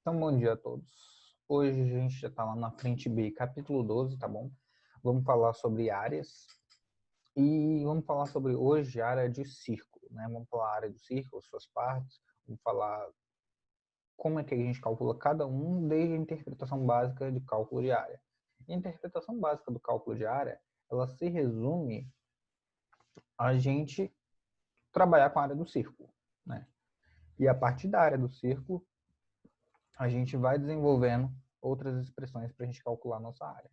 Então, bom dia a todos. Hoje a gente já está lá na frente B, capítulo 12, tá bom? Vamos falar sobre áreas e vamos falar sobre hoje a área de círculo, né? Vamos falar a área do círculo, suas partes, vamos falar como é que a gente calcula cada um desde a interpretação básica de cálculo de área. A interpretação básica do cálculo de área, ela se resume a gente trabalhar com a área do círculo, né? E a partir da área do círculo, a gente vai desenvolvendo outras expressões para a gente calcular a nossa área.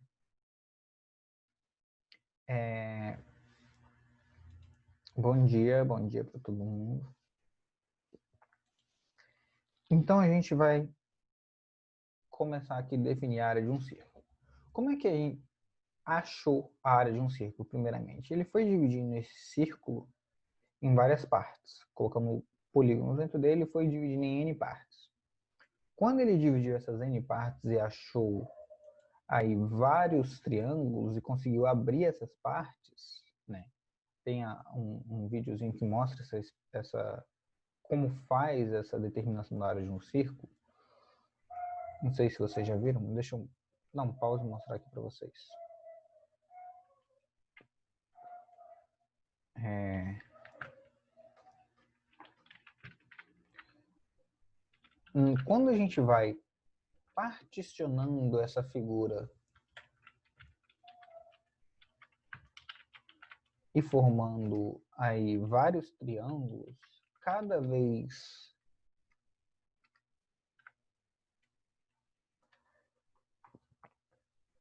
Bom dia para todo mundo. Então a gente vai começar aqui a definir a área de um círculo. Como é que a gente achou a área de um círculo, primeiramente? Ele foi dividindo esse círculo em várias partes, colocando polígonos dentro dele e foi dividindo em N partes. Quando ele dividiu essas N partes e achou aí vários triângulos e conseguiu abrir essas partes, né? Tem um videozinho que mostra como faz essa determinação da área de um círculo. Não sei se vocês já viram. Deixa eu dar um pause e mostrar aqui para vocês. Quando a gente vai particionando essa figura e formando aí vários triângulos, cada vez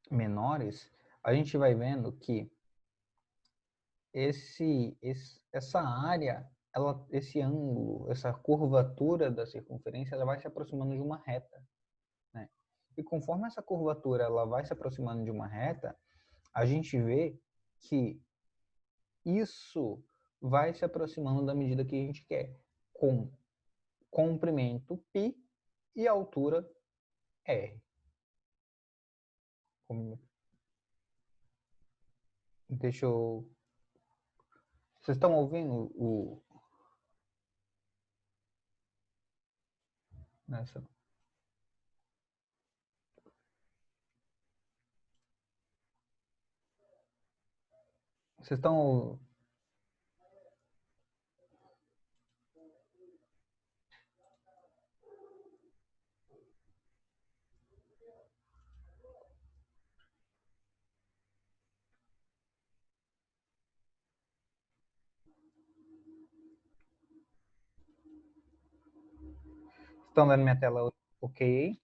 menores, a gente vai vendo que essa área, esse ângulo, essa curvatura da circunferência, ela vai se aproximando de uma reta, né? E conforme essa curvatura ela vai se aproximando de uma reta, a gente vê que isso vai se aproximando da medida que a gente quer, com comprimento π e altura r. Deixa eu... Vocês estão ouvindo o... Nessa... Vocês estão... Estão vendo minha tela ok?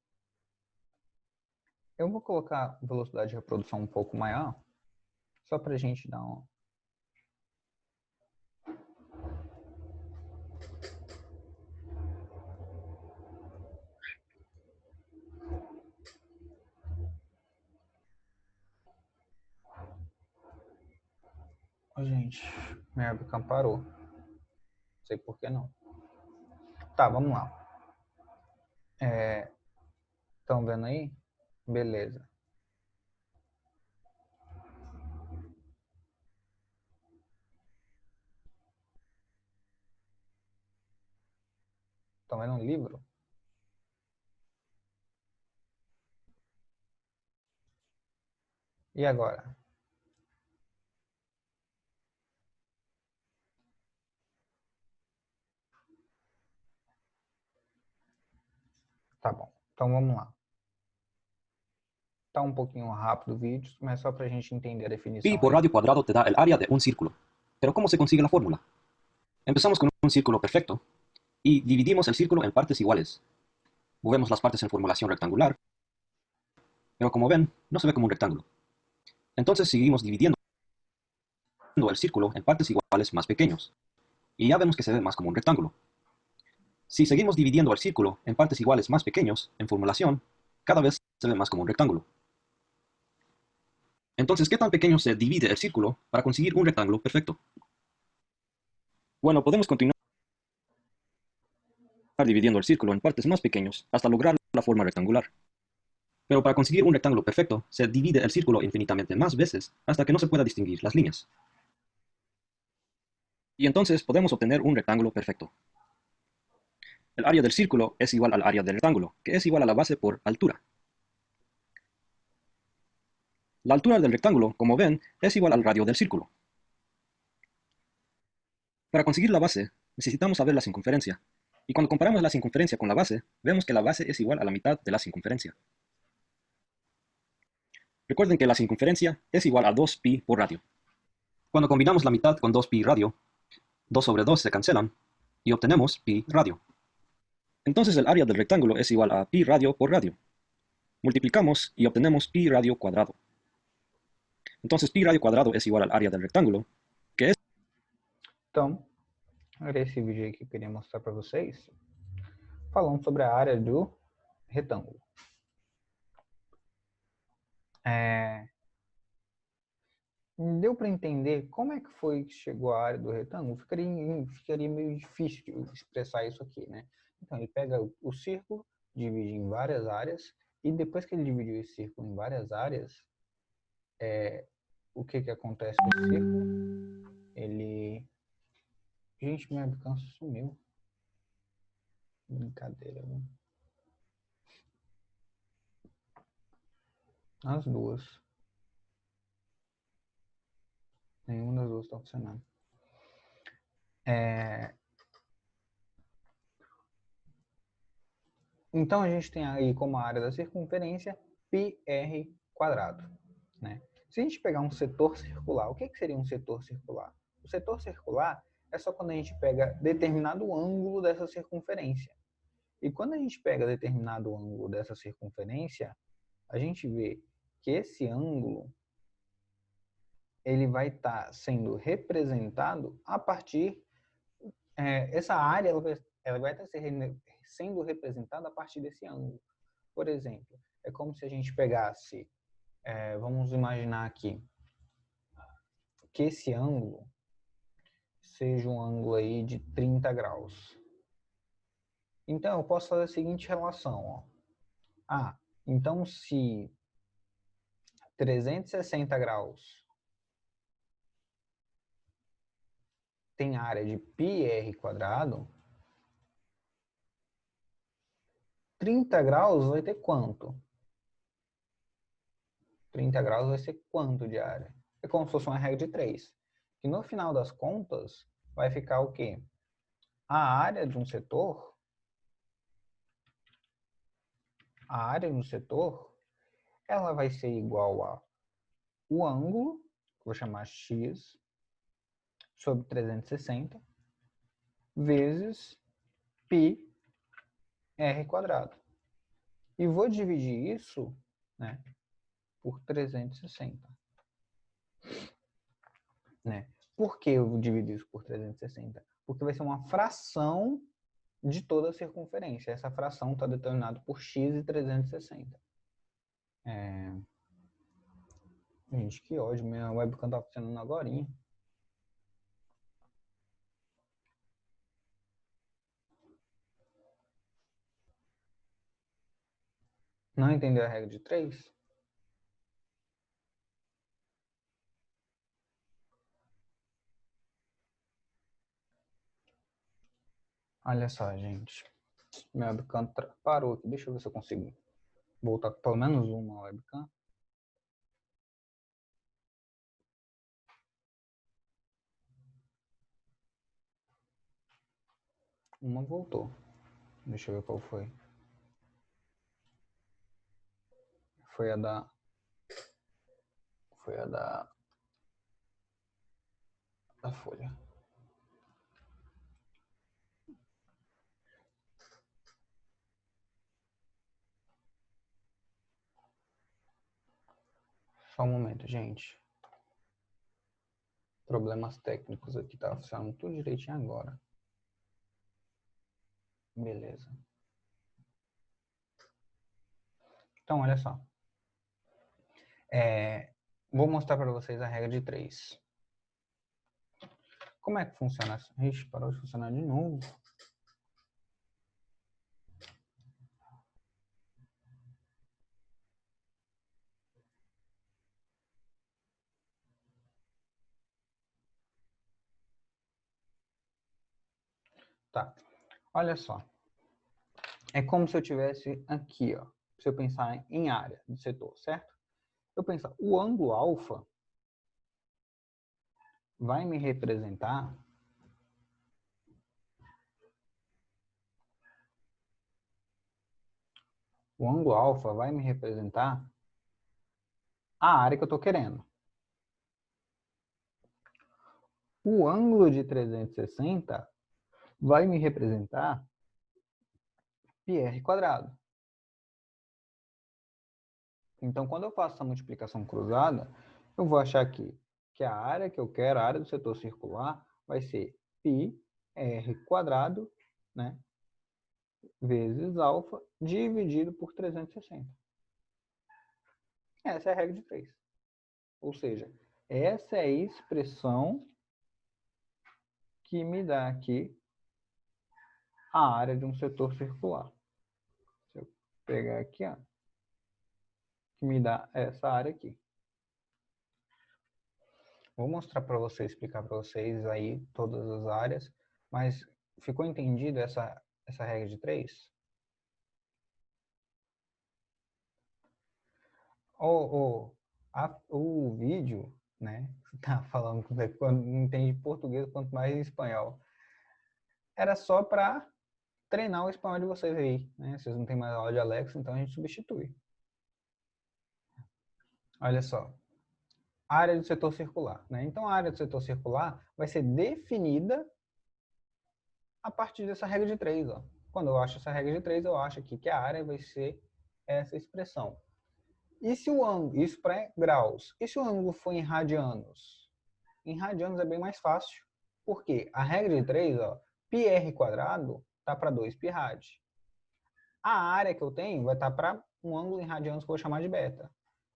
Eu vou colocar a velocidade de reprodução um pouco maior, só para a gente dar um... Gente, minha webcam parou. Não sei por que não. Tá, vamos lá. Estão vendo aí? Beleza. Estão vendo um livro? E agora? Tá bom. Então vamos lá. Está un poquito rápido el vídeo, mas só para a gente entender a definición. Pi por radio cuadrado te da el área de un círculo. Pero ¿cómo se consigue la fórmula? Empezamos con un círculo perfecto y dividimos el círculo en partes iguales. Movemos las partes en formulación rectangular, pero como ven, no se ve como un rectángulo. Entonces seguimos dividiendo el círculo en partes iguales más pequeños, y ya vemos que se ve más como un rectángulo. Si seguimos dividiendo el círculo en partes iguales más pequeños, en formulación, cada vez se ve más como un rectángulo. Entonces, ¿qué tan pequeño se divide el círculo para conseguir un rectángulo perfecto? Bueno, podemos continuar dividiendo el círculo en partes más pequeños hasta lograr la forma rectangular. Pero para conseguir un rectángulo perfecto, se divide el círculo infinitamente más veces hasta que no se pueda distinguir las líneas. Y entonces podemos obtener un rectángulo perfecto. El área del círculo es igual al área del rectángulo, que es igual a la base por altura. La altura del rectángulo, como ven, es igual al radio del círculo. Para conseguir la base, necesitamos saber la circunferencia. Y cuando comparamos la circunferencia con la base, vemos que la base es igual a la mitad de la circunferencia. Recuerden que la circunferencia es igual a 2pi por radio. Cuando combinamos la mitad con 2pi radio, 2 sobre 2 se cancelan y obtenemos pi radio. Entonces el área del rectángulo es igual a pi radio por radio. Multiplicamos y obtenemos pi radio cuadrado. Entonces pi radio cuadrado es igual al área del rectángulo, que es... Então, era esse vídeo aí que eu queria mostrar para vocês, falando sobre a área do retângulo. Deu para entender como é que foi que chegou a área do retângulo? Ficaria meio difícil de expressar isso aqui, né? Então, ele pega o círculo, divide em várias áreas, e depois que ele dividiu esse círculo em várias áreas, o que acontece com esse círculo? Ele... Gente, minha webcam sumiu. Brincadeira, viu? As duas. Nenhuma das duas está funcionando. Então, a gente tem aí como área da circunferência πr quadrado, né? Se a gente pegar um setor circular, o que seria um setor circular? O setor circular é só quando a gente pega determinado ângulo dessa circunferência. E quando a gente pega determinado ângulo dessa circunferência, a gente vê que esse ângulo ele vai estar sendo representado a partir... essa área ela vai estar sendo representada a partir desse ângulo. Por exemplo, é como se a gente pegasse... vamos imaginar aqui que esse ângulo seja um ângulo aí de 30 graus. Então, eu posso fazer a seguinte relação. Ó. Então se 360 graus tem área de πr quadrado, 30 graus vai ter quanto? 30 graus vai ser quanto de área? É como se fosse uma regra de 3. E no final das contas, vai ficar o quê? A área de um setor, ela vai ser igual a o ângulo, que vou chamar x, sobre 360, vezes πr quadrado. E vou dividir isso, né, por 360. Né? Por que eu divido isso por 360? Porque vai ser uma fração de toda a circunferência. Essa fração está determinada por x e 360. Gente, que ódio. Minha webcam está funcionando agorinha. Não entendeu a regra de 3? Olha só, gente. Minha webcam parou aqui. Deixa eu ver se eu consigo voltar com pelo menos uma webcam. Uma voltou. Deixa eu ver qual foi. Foi a da folha. Só um momento, gente. Problemas técnicos aqui, tá funcionando tudo direitinho agora. Beleza. Então, olha só. Vou mostrar para vocês a regra de 3. Como é que funciona? Ixi, parou de funcionar de novo. Tá. Olha só. É como se eu tivesse aqui, ó. Se eu pensar em área do setor, certo? Eu pensar, o ângulo alfa vai me representar a área que eu estou querendo. O ângulo de 360 vai me representar πr quadrado. Então, quando eu faço essa multiplicação cruzada, eu vou achar aqui que a área que eu quero, a área do setor circular, vai ser πr quadrado, né, vezes alfa, dividido por 360. Essa é a regra de 3. Ou seja, essa é a expressão que me dá aqui a área de um setor circular. Se eu pegar aqui, ó, que me dá essa área aqui. Vou mostrar para vocês, explicar para vocês aí todas as áreas, mas ficou entendido essa regra de 3? O vídeo, né, tá falando quando não entende português, quanto mais espanhol. Era só para treinar o espanhol de vocês aí, né? Vocês não têm mais aula de Alexa, então a gente substitui. Olha só, área do setor circular, né? Então a área do setor circular vai ser definida a partir dessa regra de 3, ó. Quando eu acho essa regra de 3, eu acho aqui que a área vai ser essa expressão. E se o ângulo, isso para graus, e se o ângulo for em radianos? Em radianos é bem mais fácil, porque a regra de 3, ó, πr quadrado tá para 2 π rad. A área que eu tenho vai estar para um ângulo em radianos que eu vou chamar de beta.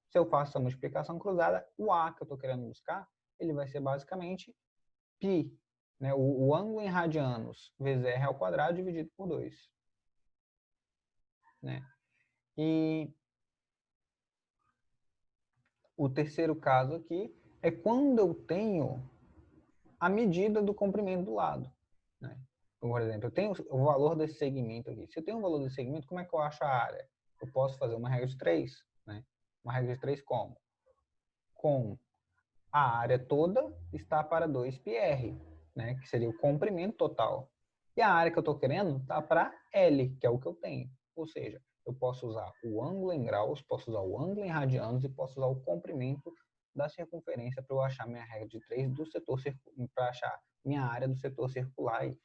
Se eu faço essa multiplicação cruzada, o A que eu estou querendo buscar, ele vai ser basicamente π, né? O ângulo em radianos vezes r ao quadrado dividido por 2. Né? E o terceiro caso aqui é quando eu tenho a medida do comprimento do lado. Né? Por exemplo, eu tenho o valor desse segmento aqui. Se eu tenho o valor desse segmento, como é que eu acho a área? Eu posso fazer uma regra de 3. Né? Uma regra de 3 como? Com a área toda está para 2πr, né? Que seria o comprimento total. E a área que eu estou querendo está para L, que é o que eu tenho. Ou seja, eu posso usar o ângulo em graus, posso usar o ângulo em radianos e posso usar o comprimento da circunferência para eu achar minha regra de 3 do setor circular, para achar minha área do setor circular aí.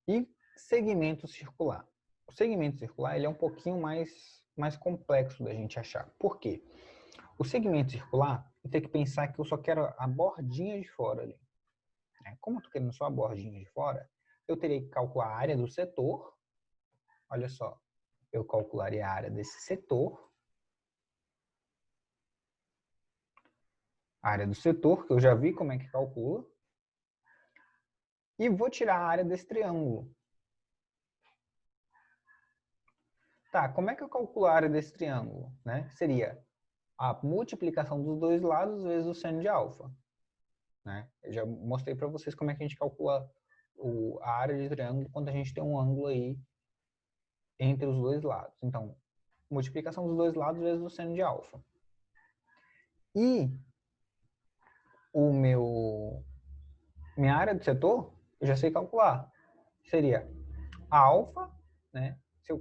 E segmento circular. O segmento circular ele é um pouquinho mais complexo da gente achar. Por quê? O segmento circular, eu tenho que pensar que eu só quero a bordinha de fora ali. Como eu estou querendo só a bordinha de fora, eu teria que calcular a área do setor. Olha só, eu calcularia a área desse setor. A área do setor, que eu já vi como é que calcula. E vou tirar a área desse triângulo. Tá, como é que eu calculo a área desse triângulo? Né? Seria a multiplicação dos dois lados vezes o seno de alfa. Né? Eu já mostrei para vocês como é que a gente calcula a área de triângulo quando a gente tem um ângulo aí entre os dois lados. Então, multiplicação dos dois lados vezes o seno de alfa. E minha área do setor, eu já sei calcular. Seria alfa, né? Se eu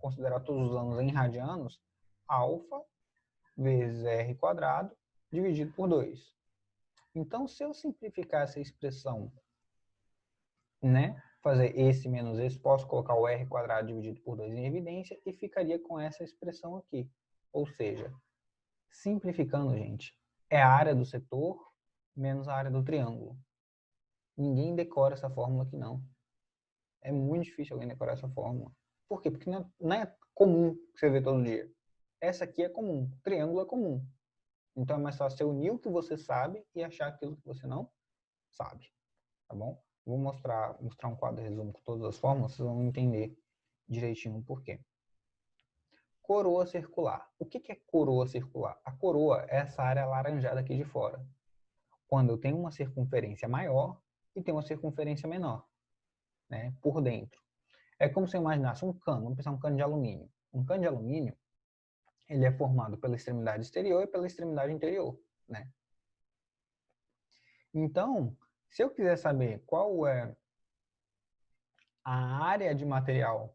considerar todos os ângulos em radianos, alfa vezes r quadrado dividido por 2. Então, se eu simplificar essa expressão, né, fazer esse menos esse, posso colocar o r quadrado dividido por 2 em evidência e ficaria com essa expressão aqui. Ou seja, simplificando, gente, é a área do setor menos a área do triângulo. Ninguém decora essa fórmula aqui, não. É muito difícil alguém decorar essa fórmula. Por quê? Porque não é comum que você vê todo dia. Essa aqui é comum. Triângulo é comum. Então é mais fácil você unir o que você sabe e achar aquilo que você não sabe. Tá bom? Vou mostrar um quadro de resumo com todas as fórmulas, vocês vão entender direitinho o porquê. Coroa circular. O que é coroa circular? A coroa é essa área alaranjada aqui de fora. Quando eu tenho uma circunferência maior e tenho uma circunferência menor, né, por dentro. É como se eu imaginasse um cano, vamos pensar um cano de alumínio. Um cano de alumínio, ele é formado pela extremidade exterior e pela extremidade interior, né? Então, se eu quiser saber qual é a área de material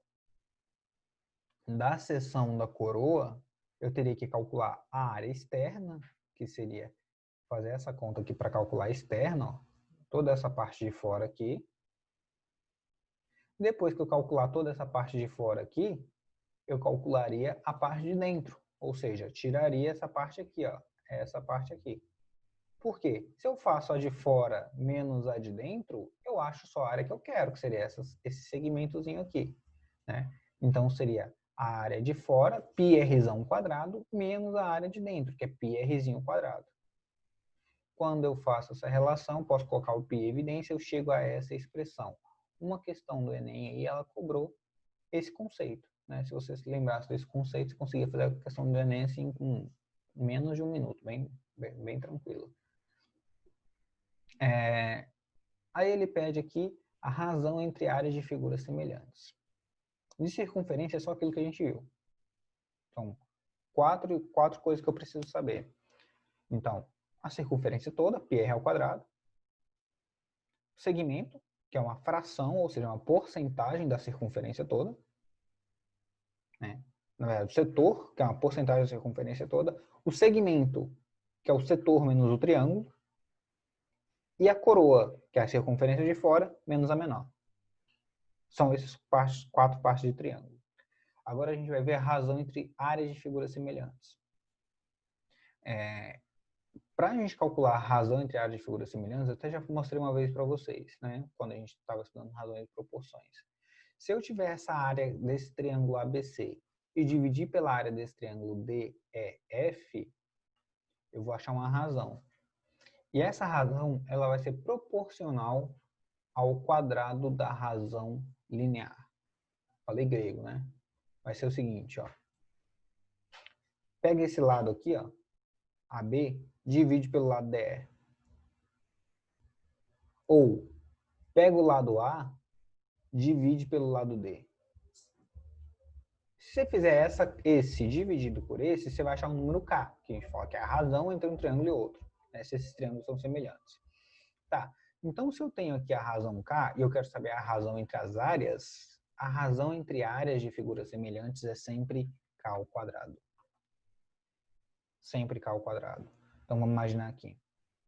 da seção da coroa, eu teria que calcular a área externa, que seria fazer essa conta aqui para calcular a externa, ó, toda essa parte de fora aqui. Depois que eu calcular toda essa parte de fora aqui, eu calcularia a parte de dentro, ou seja, tiraria essa parte aqui, ó, essa parte aqui. Por quê? Se eu faço a de fora menos a de dentro, eu acho só a área que eu quero, que seria esse segmentozinho aqui, né? Então, seria a área de fora, πrzão quadrado, menos a área de dentro, que é πrzinho quadrado. Quando eu faço essa relação, posso colocar o π em evidência, eu chego a essa expressão. Uma questão do Enem aí, ela cobrou esse conceito, né? Se você se lembrasse desse conceito, você conseguia fazer a questão do Enem assim com menos de um minuto, bem tranquilo. Aí ele pede aqui a razão entre áreas de figuras semelhantes. De circunferência é só aquilo que a gente viu. Então, quatro coisas que eu preciso saber. Então, a circunferência toda, πr ao quadrado. Segmento, que é uma fração, ou seja, uma porcentagem da circunferência toda. Né? Na verdade, o setor, que é uma porcentagem da circunferência toda. O segmento, que é o setor menos o triângulo. E a coroa, que é a circunferência de fora, menos a menor. São esses quatro partes de triângulo. Agora a gente vai ver a razão entre áreas de figuras semelhantes. Para a gente calcular a razão entre áreas de figuras semelhantes, eu até já mostrei uma vez para vocês, né? Quando a gente estava estudando razão entre proporções. Se eu tiver essa área desse triângulo ABC e dividir pela área desse triângulo DEF, eu vou achar uma razão. E essa razão ela vai ser proporcional ao quadrado da razão linear. Falei grego, né? Vai ser o seguinte, ó. Pega esse lado aqui, ó, AB, divide pelo lado DE. Ou, pega o lado A, divide pelo lado D. Se você fizer esse dividido por esse, você vai achar um número K, que a gente fala que é a razão entre um triângulo e outro, né, se esses triângulos são semelhantes. Tá, então se eu tenho aqui a razão K e eu quero saber a razão entre as áreas, a razão entre áreas de figuras semelhantes é sempre K ao quadrado. Sempre K ao quadrado. Então vamos imaginar aqui.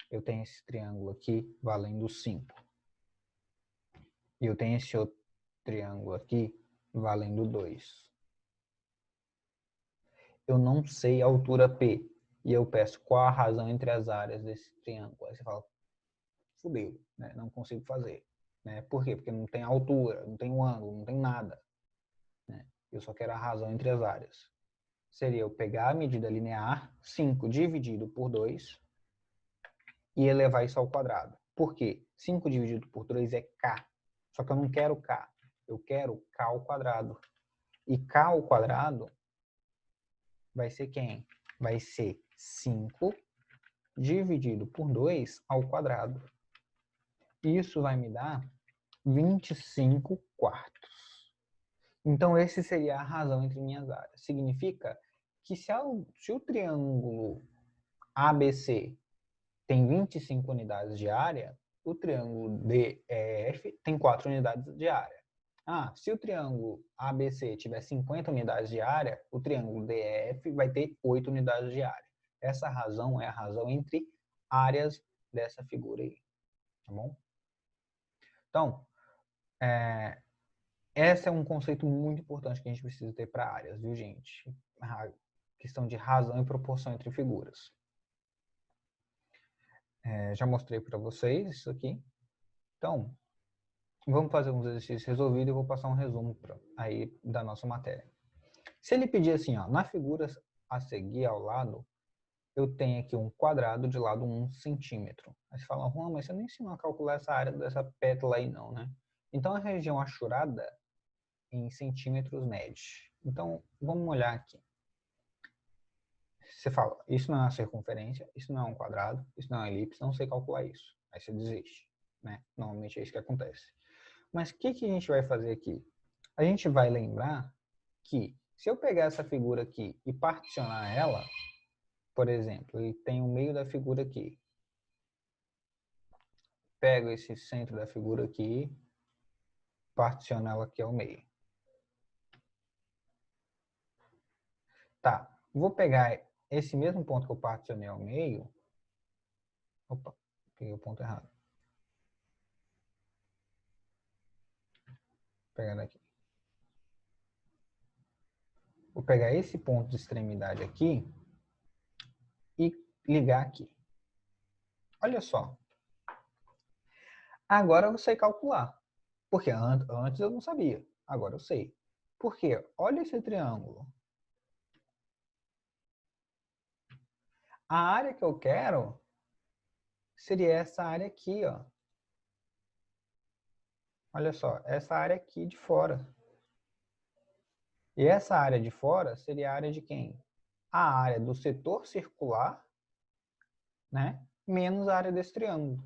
Eu tenho esse triângulo aqui valendo 5. E eu tenho esse outro triângulo aqui valendo 2. Eu não sei a altura P. E eu peço qual a razão entre as áreas desse triângulo. Aí você fala, fudeu, né? Não consigo fazer. Né? Por quê? Porque não tem altura, não tem um ângulo, não tem nada. Né? Eu só quero a razão entre as áreas. Seria eu pegar a medida linear, 5 dividido por 2, e elevar isso ao quadrado. Por quê? 5 dividido por 2 é K. Só que eu não quero K. Eu quero K ao quadrado. E K ao quadrado vai ser quem? Vai ser 5 dividido por 2 ao quadrado. Isso vai me dar 25 quartos. Então, esse seria a razão entre minhas áreas. Significa que se o triângulo ABC tem 25 unidades de área, o triângulo DEF tem 4 unidades de área. Se o triângulo ABC tiver 50 unidades de área, o triângulo DEF vai ter 8 unidades de área. Essa razão é a razão entre áreas dessa figura aí. Tá bom? Então, esse é um conceito muito importante que a gente precisa ter para áreas, viu, gente? A questão de razão e proporção entre figuras. Já mostrei para vocês isso aqui. Então, vamos fazer uns exercícios resolvidos e eu vou passar um resumo aí da nossa matéria. Se ele pedir assim, ó, na figura a seguir ao lado, eu tenho aqui um quadrado de lado 1 centímetro. Aí você fala, Juan, mas você não ensinou a calcular essa área dessa pétala aí não, né? Então a região achurada em centímetros mede. Então vamos olhar aqui. Você fala, isso não é uma circunferência, isso não é um quadrado, isso não é uma elipse, não sei calcular isso. Aí você desiste, né? Normalmente é isso que acontece. Mas o que a gente vai fazer aqui? A gente vai lembrar que se eu pegar essa figura aqui e particionar ela, por exemplo, ele tem o meio da figura aqui. Pego esse centro da figura aqui, particiono ela aqui ao meio. Tá, vou pegar esse mesmo ponto que eu particionei ao meio. Opa, peguei o ponto errado. Vou pegar daqui. Vou pegar esse ponto de extremidade aqui e ligar aqui. Olha só. Agora eu sei calcular. Porque antes eu não sabia. Agora eu sei. Por quê? Olha esse triângulo. A área que eu quero seria essa área aqui, ó. Olha só, essa área aqui de fora. E essa área de fora seria a área de quem? A área do setor circular, né? Menos a área desse triângulo.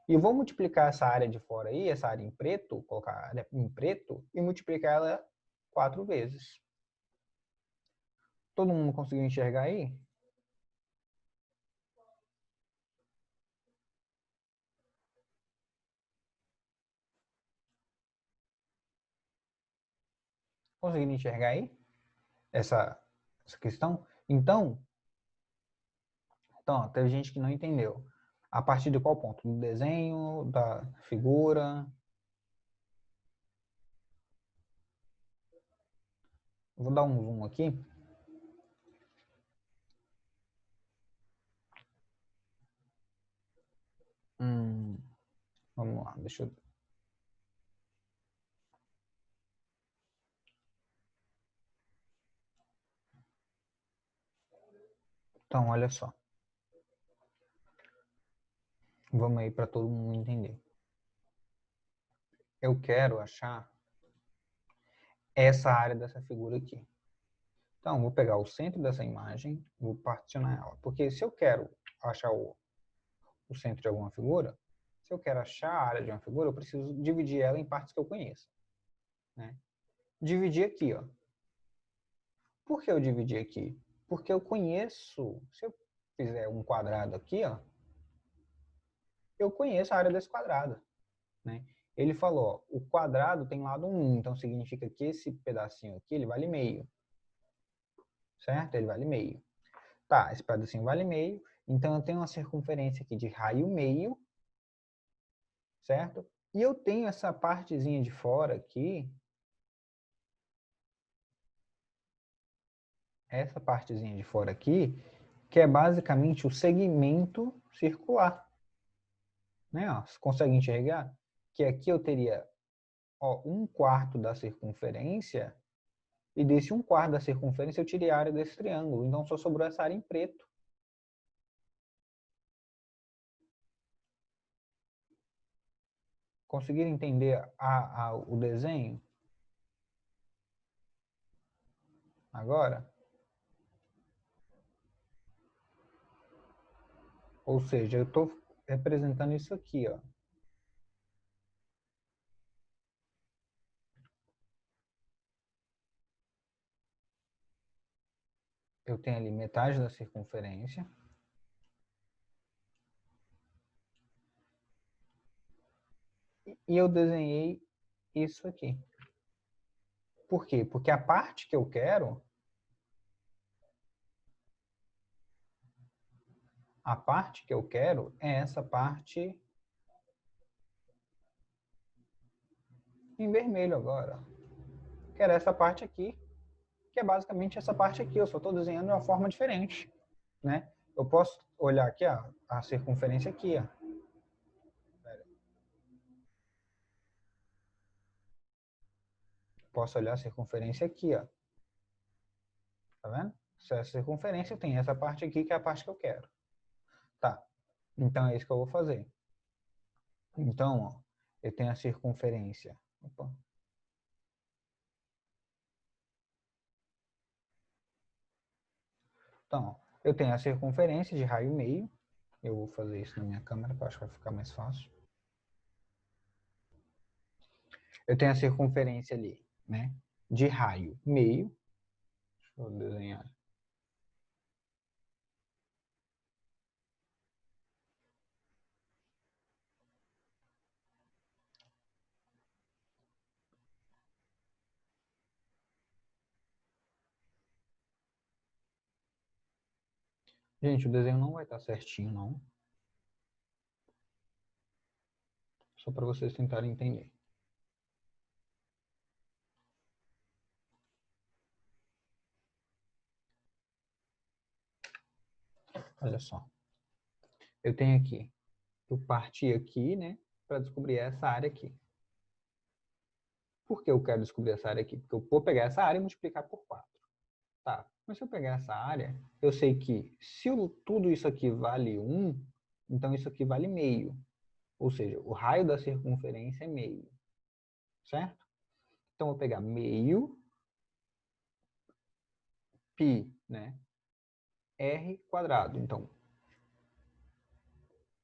E eu vou multiplicar essa área de fora aí, essa área em preto, colocar a área em preto e multiplicar ela 4 vezes. Todo mundo conseguiu enxergar aí? Conseguiram enxergar aí essa questão? Então, ó, teve gente que não entendeu. A partir de qual ponto? Do desenho, da figura? Vou dar um zoom aqui. Vamos lá, deixa eu... Então, olha só. Vamos aí para todo mundo entender. Eu quero achar essa área dessa figura aqui. Então, vou pegar o centro dessa imagem, vou particionar ela. Porque se eu quero achar o centro de alguma figura, se eu quero achar a área de uma figura, eu preciso dividir ela em partes que eu conheço. Né? Dividir aqui, ó. Por que eu dividi aqui? Porque eu conheço, se eu fizer um quadrado aqui, ó, eu conheço a área desse quadrado. Né? Ele falou, ó, o quadrado tem lado 1, então significa que esse pedacinho aqui, ele vale meio. Certo? Ele vale meio. Tá, esse pedacinho vale meio, então eu tenho uma circunferência aqui de raio meio, certo? E eu tenho essa partezinha de fora aqui, essa partezinha de fora aqui, que é basicamente o segmento circular. Né? Ó, você consegue enxergar? Que aqui eu teria, ó, 1/4 da circunferência, e desse 1/4 da circunferência eu tirei a área desse triângulo, então só sobrou essa área em preto. Conseguiram entender o desenho? Agora? Ou seja, eu estou representando isso aqui, ó. Eu tenho ali metade da circunferência. E eu desenhei isso aqui. Por quê? Porque a parte que eu quero, é essa parte em vermelho agora. Quero essa parte aqui, que é basicamente essa parte aqui. Eu só estou desenhando de uma forma diferente, né? Eu posso olhar aqui, ó, a circunferência aqui, ó. Posso olhar a circunferência aqui, ó. Tá vendo? Essa circunferência tem essa parte aqui, que é a parte que eu quero. Tá. Então é isso que eu vou fazer. Então, ó, eu tenho a circunferência. Opa. Então, eu tenho a circunferência de raio meio. Eu vou fazer isso na minha câmera, que eu acho que vai ficar mais fácil. Eu tenho a circunferência ali né, de raio meio. Deixa eu desenhar. Gente, o desenho não vai estar certinho, não. Só para vocês tentarem entender. Olha só. Eu tenho aqui, eu parti aqui, né, para descobrir essa área aqui. Por que eu quero descobrir essa área aqui? Porque eu vou pegar essa área e multiplicar por 4. Tá, mas se eu pegar essa área, eu sei que se tudo isso aqui vale 1, então isso aqui vale meio. Ou seja, o raio da circunferência é meio. Certo? Então, eu vou pegar meio π, né, r quadrado. Então,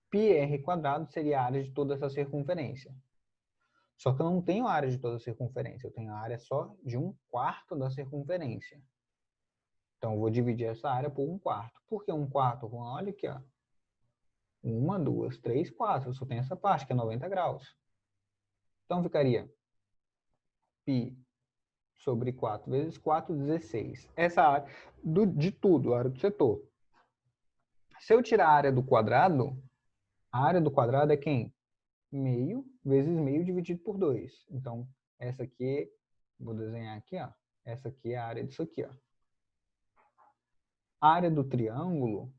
πr quadrado seria a área de toda essa circunferência. Só que eu não tenho a área de toda a circunferência, eu tenho a área só de 1/4 da circunferência. Então, eu vou dividir essa área por 1/4. Por que 1/4? Olha aqui, ó. 1, 2, 3, 4. Eu só tenho essa parte, que é 90 graus. Então, ficaria π sobre 4 vezes 4, 16. Essa área de tudo, a área do setor. Se eu tirar a área do quadrado, a área do quadrado é quem? Meio vezes meio dividido por 2. Então, essa aqui, vou desenhar aqui, ó. Essa aqui é a área disso aqui, ó. A área do triângulo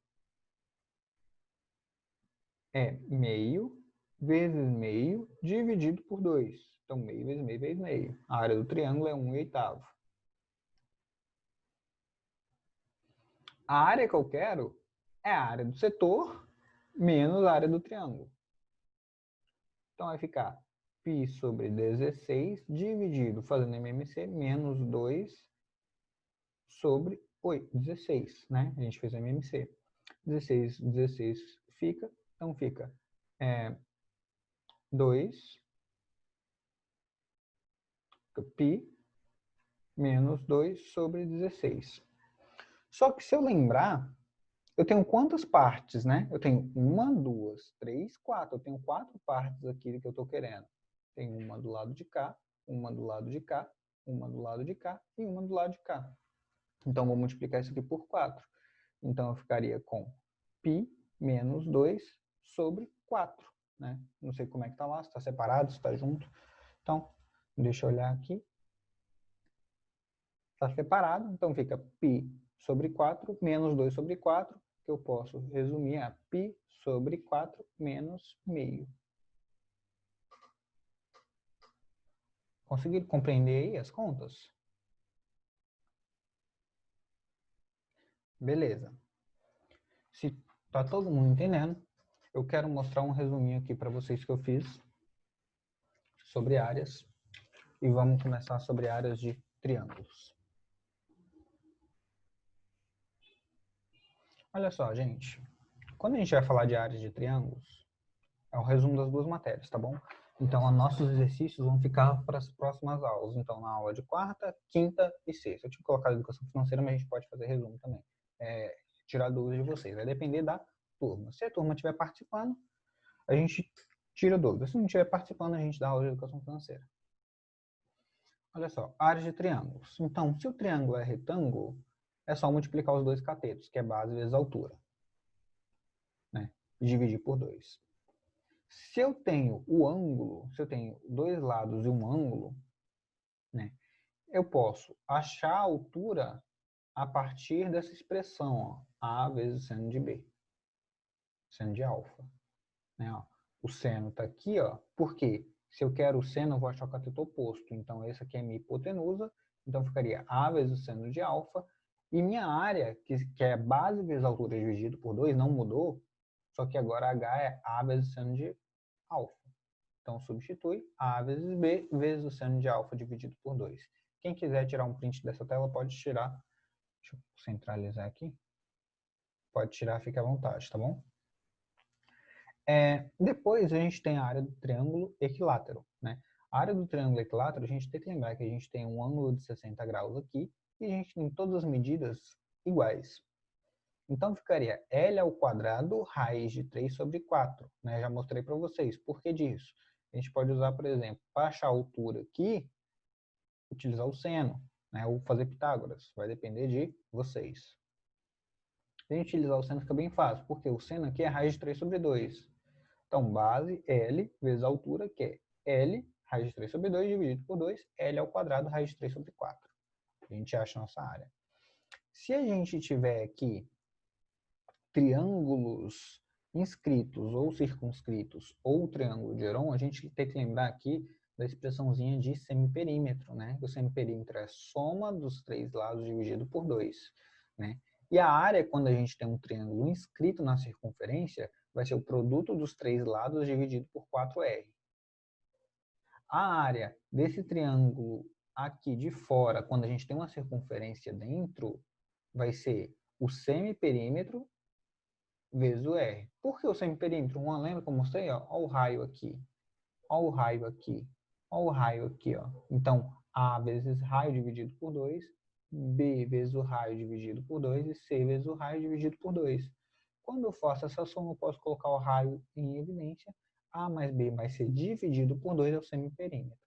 é meio vezes meio dividido por 2. Então, meio vezes meio vezes meio. A área do triângulo é 1/8. A área que eu quero é a área do setor menos a área do triângulo. Então, vai ficar π sobre 16 dividido, fazendo MMC, menos 2 sobre 16, né? A gente fez MMC. 16 fica, então fica 2 π menos 2 sobre 16. Só que se eu lembrar, eu tenho quantas partes, né? Eu tenho 1, 2, 3, 4. Eu tenho 4 partes aqui que eu estou querendo. Tem uma do lado de cá, uma do lado de cá, uma do lado de cá e uma do lado de cá. Então, vou multiplicar isso aqui por 4. Então, eu ficaria com π menos 2 sobre 4. Né? Não sei como é que está lá, se está separado, se está junto. Então, deixa eu olhar aqui. Está separado, então fica π sobre 4 menos 2 sobre 4, que eu posso resumir a π sobre 4 menos meio. Conseguiram compreender aí as contas? Beleza. Se tá todo mundo entendendo, eu quero mostrar um resuminho aqui para vocês que eu fiz sobre áreas. E vamos começar sobre áreas de triângulos. Olha só, gente. Quando a gente vai falar de áreas de triângulos, é o resumo das duas matérias, tá bom? Então, nossos exercícios vão ficar para as próximas aulas. Então, na aula de quarta, quinta e sexta. Eu tinha colocado educação financeira, mas a gente pode fazer resumo também. Tirar dúvidas de vocês. Vai depender da turma. Se a turma estiver participando, a gente tira dúvidas. Se não estiver participando, a gente dá aula de educação financeira. Olha só, áreas de triângulos. Então, se o triângulo é retângulo, é só multiplicar os dois catetos, que é base vezes altura. Né? E dividir por 2. Se eu tenho o ângulo, se eu tenho dois lados e um ângulo, né, eu posso achar a altura a partir dessa expressão, ó, A vezes seno de B, seno de alfa. Né, ó. O seno está aqui, ó, porque se eu quero o seno, eu vou achar o cateto oposto. Então, esse aqui é minha hipotenusa, então ficaria A vezes o seno de alfa. E minha área, que é base vezes altura dividido por 2, não mudou, só que agora H é A vezes seno de alfa. Então, substitui A vezes B vezes o seno de alfa dividido por 2. Quem quiser tirar um print dessa tela, pode tirar. Deixa eu centralizar aqui. Pode tirar, fique à vontade, tá bom? Depois, a gente tem a área do triângulo equilátero. Né? A área do triângulo equilátero, a gente tem que lembrar que a gente tem um ângulo de 60 graus aqui e a gente tem todas as medidas iguais. Então, ficaria L ao quadrado raiz de 3 sobre 4. Né? Já mostrei para vocês. Por que disso? A gente pode usar, por exemplo, para achar a altura aqui, utilizar o seno, né? Ou fazer Pitágoras. Vai depender de vocês. Se a gente utilizar o seno, fica bem fácil, porque o seno aqui é raiz de 3 sobre 2. Então, base L vezes a altura, que é L, raiz de 3 sobre 2, dividido por 2, L ao quadrado, raiz de 3 sobre 4. A gente acha a nossa área. Se a gente tiver aqui triângulos inscritos ou circunscritos ou triângulo de Heron, a gente tem que lembrar aqui da expressãozinha de semiperímetro, né? O semiperímetro é a soma dos 3 lados dividido por 2, né? E a área, quando a gente tem um triângulo inscrito na circunferência, vai ser o produto dos 3 lados dividido por 4R. A área desse triângulo aqui de fora, quando a gente tem uma circunferência dentro, vai ser o semiperímetro vezes o R. Por que o semiperímetro? Lembra que eu mostrei? Ó, o raio aqui. Ó o raio aqui. Ó o raio aqui. Ó. Então, A vezes raio dividido por 2, B vezes o raio dividido por 2 e C vezes o raio dividido por 2. Quando eu faço essa soma, eu posso colocar o raio em evidência. A mais B mais C dividido por 2 é o semiperímetro.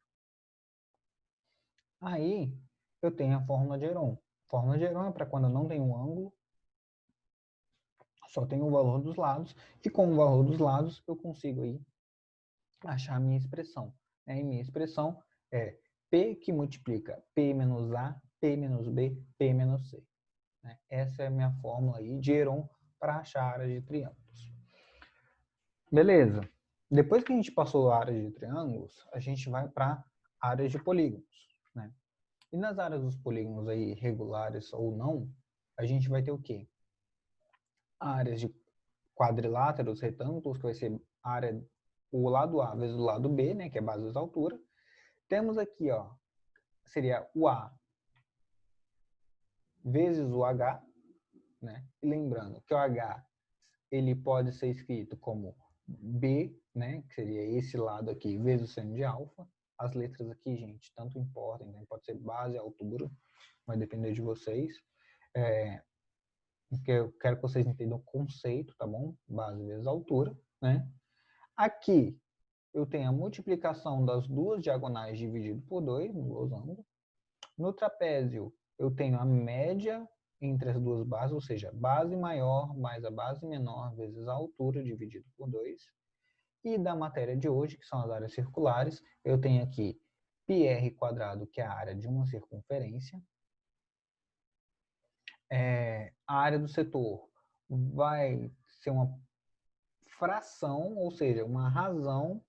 Aí, eu tenho a fórmula de Heron. A fórmula de Heron é para quando eu não tenho um ângulo, só tenho o valor dos lados, e com o valor dos lados eu consigo aí achar a minha expressão. E minha expressão é P que multiplica P menos A, P menos B, P menos C. Essa é a minha fórmula aí de Heron para achar a área de triângulos. Beleza. Depois que a gente passou a área de triângulos, a gente vai para áreas de polígonos. Né? E nas áreas dos polígonos aí, regulares ou não, a gente vai ter o quê? Áreas de quadriláteros, retângulos, que vai ser a área, o lado A vezes o lado B, né, que é base vezes altura. Temos aqui, ó, seria o A vezes o H, né? E lembrando que o H ele pode ser escrito como B, né, que seria esse lado aqui, vezes o seno de alfa. As letras aqui, gente, tanto importam, né? Pode ser base e altura, vai depender de vocês. Porque eu quero que vocês entendam o conceito, tá bom? Base vezes altura, né? Aqui eu tenho a multiplicação das duas diagonais dividido por 2 no losango. No trapézio, eu tenho a média entre as duas bases, ou seja, base maior mais a base menor vezes a altura dividido por 2. E da matéria de hoje, que são as áreas circulares, eu tenho aqui πr quadrado, que é a área de uma circunferência. A área do setor vai ser uma fração, ou seja, uma razão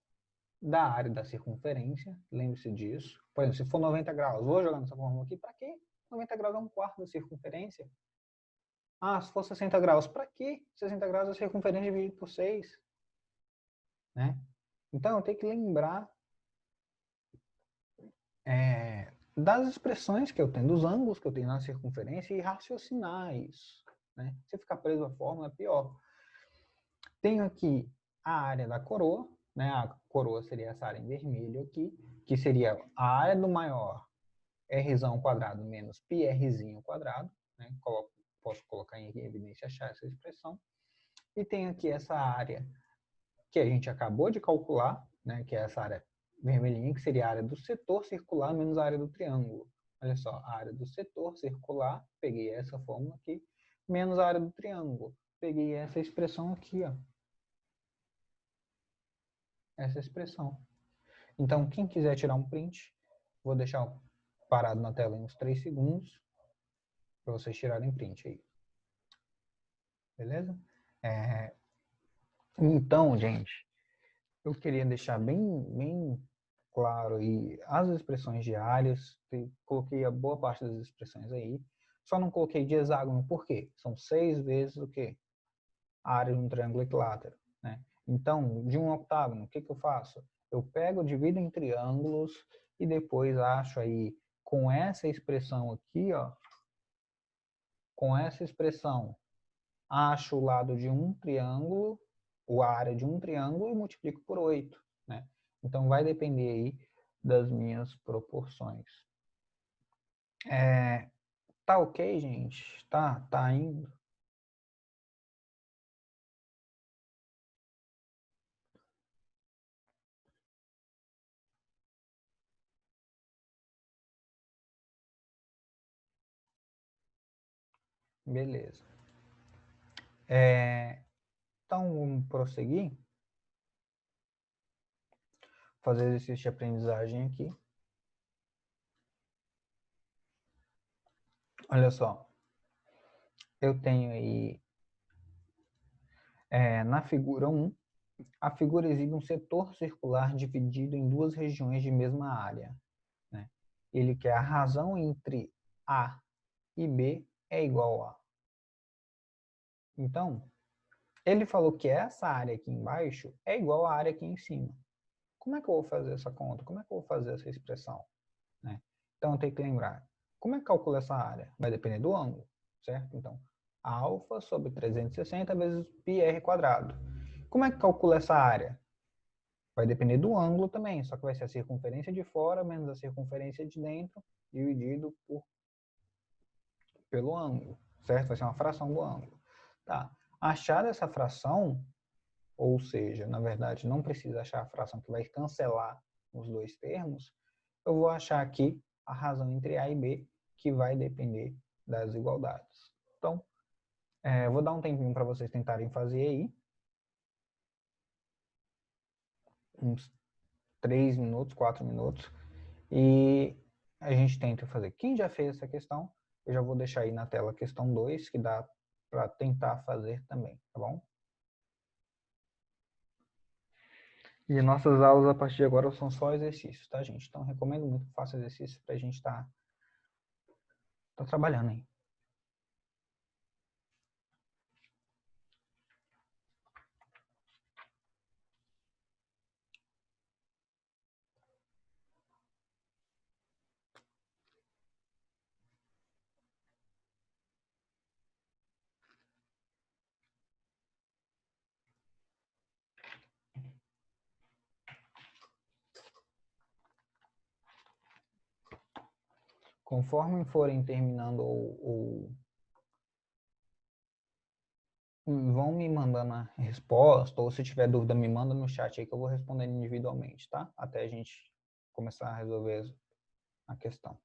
da área da circunferência, lembre-se disso. Por exemplo, se for 90 graus, vou jogar nessa fórmula aqui, para quê? 90 graus é um quarto da circunferência. Ah, se for 60 graus, para quê? 60 graus é a circunferência dividido por 6. Né? Então, eu tenho que lembrar das expressões que eu tenho, dos ângulos que eu tenho na circunferência e raciocinar isso. Né? Se ficar preso à fórmula, é pior. Tenho aqui a área da coroa, né? A coroa seria essa área em vermelho aqui, que seria a área do maior Rzão quadrado menos πRzinho quadrado, né? Posso colocar em evidência, achar essa expressão. E tenho aqui essa área que a gente acabou de calcular, né? Que é essa área vermelhinha, que seria a área do setor circular menos a área do triângulo. Olha só, a área do setor circular, peguei essa fórmula aqui, menos a área do triângulo. Peguei essa expressão aqui, ó. Essa expressão. Então, quem quiser tirar um print, vou deixar parado na tela em uns 3 segundos para vocês tirarem print aí. Beleza? Então, gente, eu queria deixar bem claro aí as expressões diárias. Coloquei a boa parte das expressões aí. Só não coloquei de hexágono, por quê? São 6 vezes o quê? A área de um triângulo equilátero. Né? Então, de um octágono, o que eu faço? Eu pego, divido em triângulos e depois acho aí com essa expressão aqui, ó, com essa expressão, acho o lado de um triângulo, ou a área de um triângulo e multiplico por 8. Né? Então, vai depender aí das minhas proporções. Tá ok, gente? Tá indo? Beleza. Então, vamos prosseguir. Fazer exercício de aprendizagem aqui. Olha só. Eu tenho aí, na figura 1, a figura exibe um setor circular dividido em duas regiões de mesma área. Né? Ele quer a razão entre A e B é igual a. Então, ele falou que essa área aqui embaixo é igual à área aqui em cima. Como é que eu vou fazer essa conta? Como é que eu vou fazer essa expressão? Né? Então, eu tenho que lembrar. Como é que calcula essa área? Vai depender do ângulo, certo? Então, alfa sobre 360 vezes πr quadrado. Como é que calcula essa área? Vai depender do ângulo também, só que vai ser a circunferência de fora menos a circunferência de dentro dividido pelo ângulo, certo? Vai ser uma fração do ângulo. Tá. Achar essa fração, ou seja, na verdade, não precisa achar a fração que vai cancelar os dois termos, eu vou achar aqui a razão entre A e B, que vai depender das igualdades. Então, eu vou dar um tempinho para vocês tentarem fazer aí. Uns 3 minutos, 4 minutos. E a gente tenta fazer. Quem já fez essa questão, eu já vou deixar aí na tela a questão 2, que dá para tentar fazer também, tá bom? E nossas aulas a partir de agora são só exercícios, tá, gente? Então, recomendo muito que faça exercícios para a gente tá trabalhando aí. Conforme forem terminando ou vão me mandando a resposta, ou se tiver dúvida, me manda no chat aí que eu vou respondendo individualmente, tá? Até a gente começar a resolver a questão.